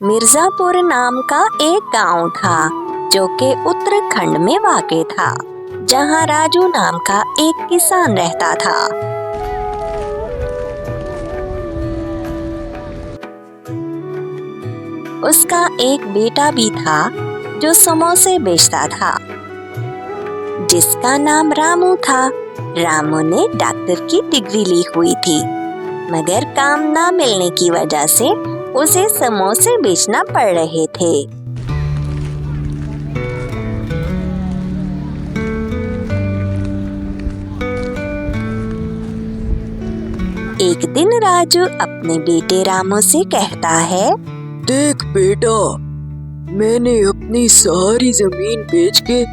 मिर्जापुर नाम का एक गांव था जो कि उत्तराखंड में वाक़ था, जहां राजू नाम का एक किसान रहता था। उसका एक बेटा भी था जो समोसे बेचता था, जिसका नाम रामू था। रामू ने डॉक्टर की डिग्री ली हुई थी, मगर काम ना मिलने की वजह से उसे समोसे बेचना पड़ रहे थे। एक दिन राजू अपने बेटे रामू से कहता है, देख बेटा, मैंने अपनी सारी जमीन बेच के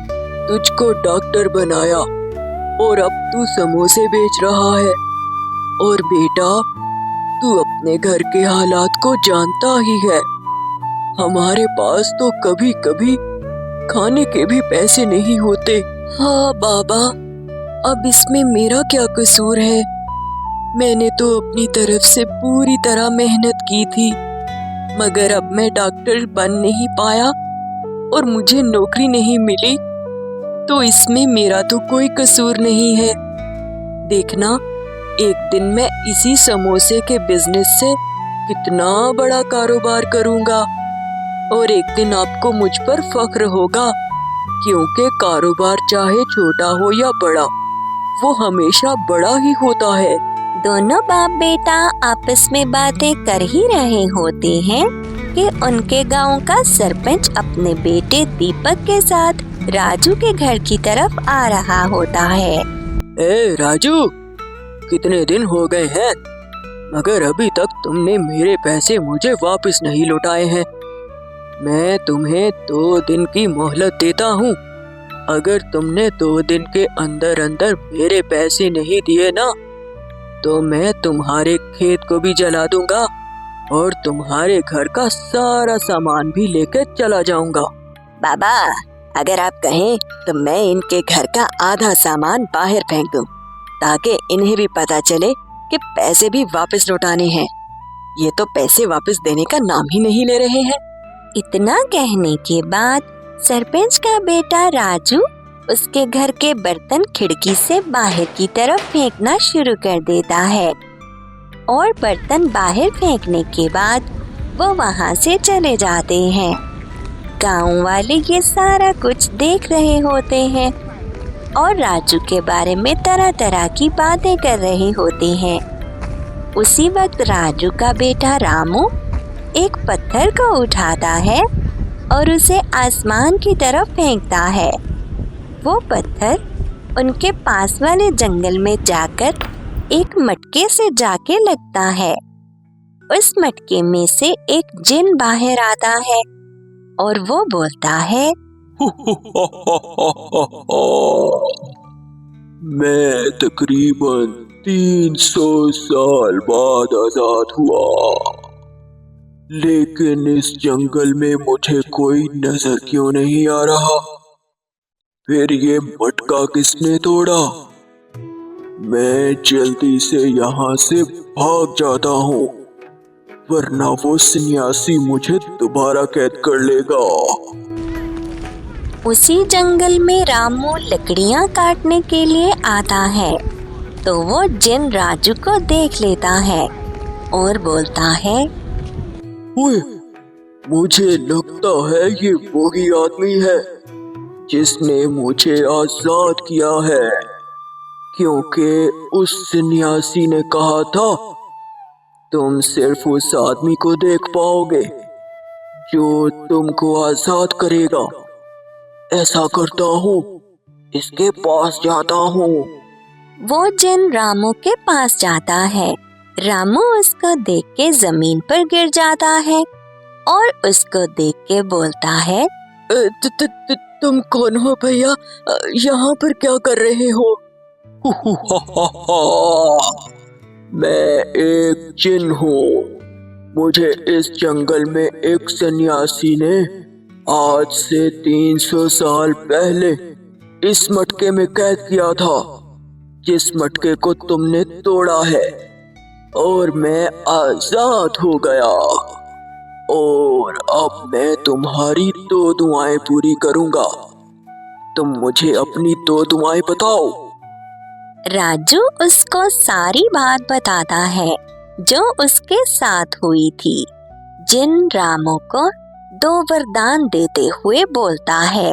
तुझको डॉक्टर बनाया और अब तू समोसे बेच रहा है। और बेटा, तू अपने घर के हालात को जानता ही है। हमारे पास तो कभी कभी खाने के भी पैसे नहीं होते। हाँ बाबा, अब इसमें मेरा क्या कसूर है? मैंने तो अपनी तरफ से पूरी तरह मेहनत की थी, मगर अब मैं डॉक्टर बन नहीं पाया और मुझे नौकरी नहीं मिली, तो इसमें मेरा तो कोई कसूर नहीं है। देखना, एक दिन मैं इसी समोसे के बिजनेस से कितना बड़ा कारोबार करूंगा और एक दिन आपको मुझ पर फख्र होगा, क्योंकि कारोबार चाहे छोटा हो या बड़ा, वो हमेशा बड़ा ही होता है। दोनों बाप बेटा आपस में बातें कर ही रहे होते हैं कि उनके गांव का सरपंच अपने बेटे दीपक के साथ राजू के घर की तरफ आ रहा होता है। ए राजू, कितने दिन हो गए हैं, मगर अभी तक तुमने मेरे पैसे मुझे वापस नहीं लौटाए हैं। मैं तुम्हें 2 दिन की मोहलत देता हूँ। अगर तुमने 2 दिन के अंदर अंदर मेरे पैसे नहीं दिए ना, तो मैं तुम्हारे खेत को भी जला दूंगा और तुम्हारे घर का सारा सामान भी लेकर चला जाऊंगा। बाबा, अगर आप कहें तो मैं इनके घर का आधा सामान बाहर फेंक दूं, ताकि इन्हें भी पता चले कि पैसे भी वापस लौटाने हैं। ये तो पैसे वापस देने का नाम ही नहीं ले रहे हैं। इतना कहने के बाद सरपंच का बेटा राजू उसके घर के बर्तन खिड़की से बाहर की तरफ फेंकना शुरू कर देता है और बर्तन बाहर फेंकने के बाद वो वहाँ से चले जाते हैं। गांव वाले ये सारा कुछ देख रहे होते हैं और राजू के बारे में तरह तरह की बातें कर रहे होते हैं। उसी वक्त राजू का बेटा रामू एक पत्थर को उठाता है और उसे आसमान की तरफ फेंकता है। वो पत्थर उनके पास वाले जंगल में जाकर एक मटके से जाके लगता है। उस मटके में से एक जिन बाहर आता है और वो बोलता है, मैं तकरीबन 300 साल बाद आजाद हुआ, लेकिन इस जंगल में मुझे कोई नजर क्यों नहीं आ रहा? फिर ये मटका किसने तोड़ा? मैं जल्दी से यहाँ से भाग जाता हूँ, वरना वो सन्यासी मुझे दोबारा कैद कर लेगा। उसी जंगल में रामू लकड़ियाँ काटने के लिए आता है, तो वो जिन राजू को देख लेता है और बोलता है, ओए, मुझे लगता है ये वही आदमी है जिसने मुझे आजाद किया है, क्योंकि उस सन्यासी ने कहा था तुम सिर्फ उस आदमी को देख पाओगे जो तुमको आजाद करेगा। ऐसा करता हूँ, इसके पास जाता हूँ। वो जिन रामू के पास जाता है। रामू उसको देख के जमीन पर गिर जाता है और उसको देख के बोलता है, तुम कौन हो भैया? यहाँ पर क्या कर रहे हो? मैं एक जिन हूँ। मुझे इस जंगल में एक सन्यासी ने आज से 300 साल पहले इस मटके में कैद किया था, जिस मटके को तुमने तोड़ा है, और मैं आजाद हो गया। और अब मैं तुम्हारी 2 दुआएं पूरी करूंगा। तुम मुझे अपनी 2 दुआएं बताओ। राजू उसको सारी बात बताता है जो उसके साथ हुई थी। जिन रामू को 2 वरदान देते हुए बोलता है,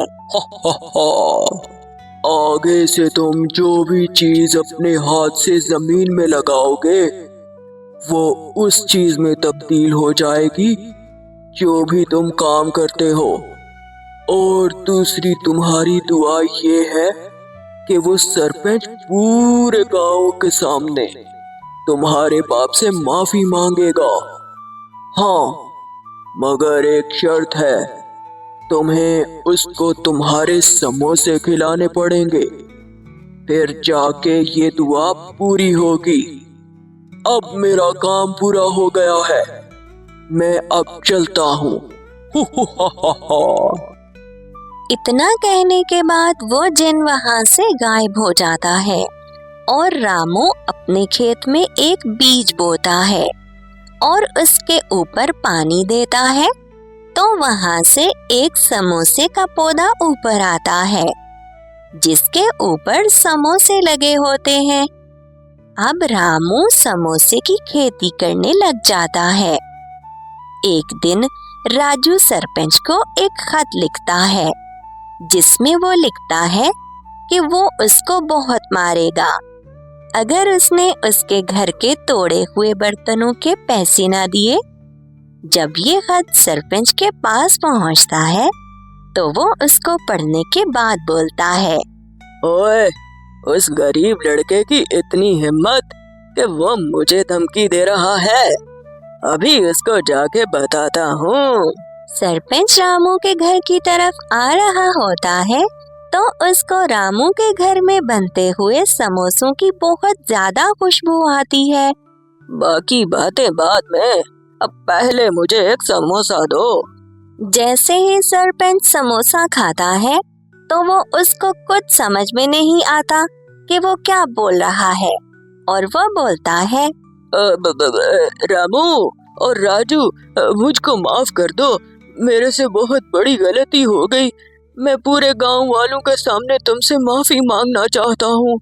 आगे से तुम जो भी चीज अपने हाथ से जमीन में लगाओगे वो उस चीज में तब्दील हो जाएगी जो भी तुम काम करते हो। और दूसरी तुम्हारी दुआ ये है कि वो सरपंच पूरे गांव के सामने तुम्हारे बाप से माफी मांगेगा। हाँ, मगर एक शर्त है, तुम्हें उसको तुम्हारे समोसे खिलाने पड़ेंगे, फिर जाके ये दुआ पूरी होगी। अब मेरा काम पूरा हो गया है, मैं अब चलता हूँ। इतना कहने के बाद वो जिन वहां से गायब हो जाता है और रामू अपने खेत में एक बीज बोता है और उसके ऊपर पानी देता है तो वहां से एक समोसे का पौधा ऊपर आता है जिसके ऊपर समोसे लगे होते हैं। अब रामू समोसे की खेती करने लग जाता है। एक दिन राजू सरपंच को एक खत लिखता है जिसमें वो लिखता है कि वो उसको बहुत मारेगा अगर उसने उसके घर के तोड़े हुए बर्तनों के पैसे ना दिए। जब ये खत सरपंच के पास पहुंचता है तो वो उसको पढ़ने के बाद बोलता है, ओए, उस गरीब लड़के की इतनी हिम्मत कि वो मुझे धमकी दे रहा है, अभी उसको जाके बताता हूँ। सरपंच रामू के घर की तरफ आ रहा होता है तो उसको रामू के घर में बनते हुए समोसों की बहुत ज्यादा खुशबू आती है। बाकी बातें बाद में, अब पहले मुझे एक समोसा दो। जैसे ही सरपंच समोसा खाता है तो वो उसको कुछ समझ में नहीं आता कि वो क्या बोल रहा है और वो बोलता है, रामू और राजू, मुझको माफ कर दो, मेरे से बहुत बड़ी गलती हो गई। मैं पूरे गांव वालों के सामने तुमसे माफी मांगना चाहता हूँ।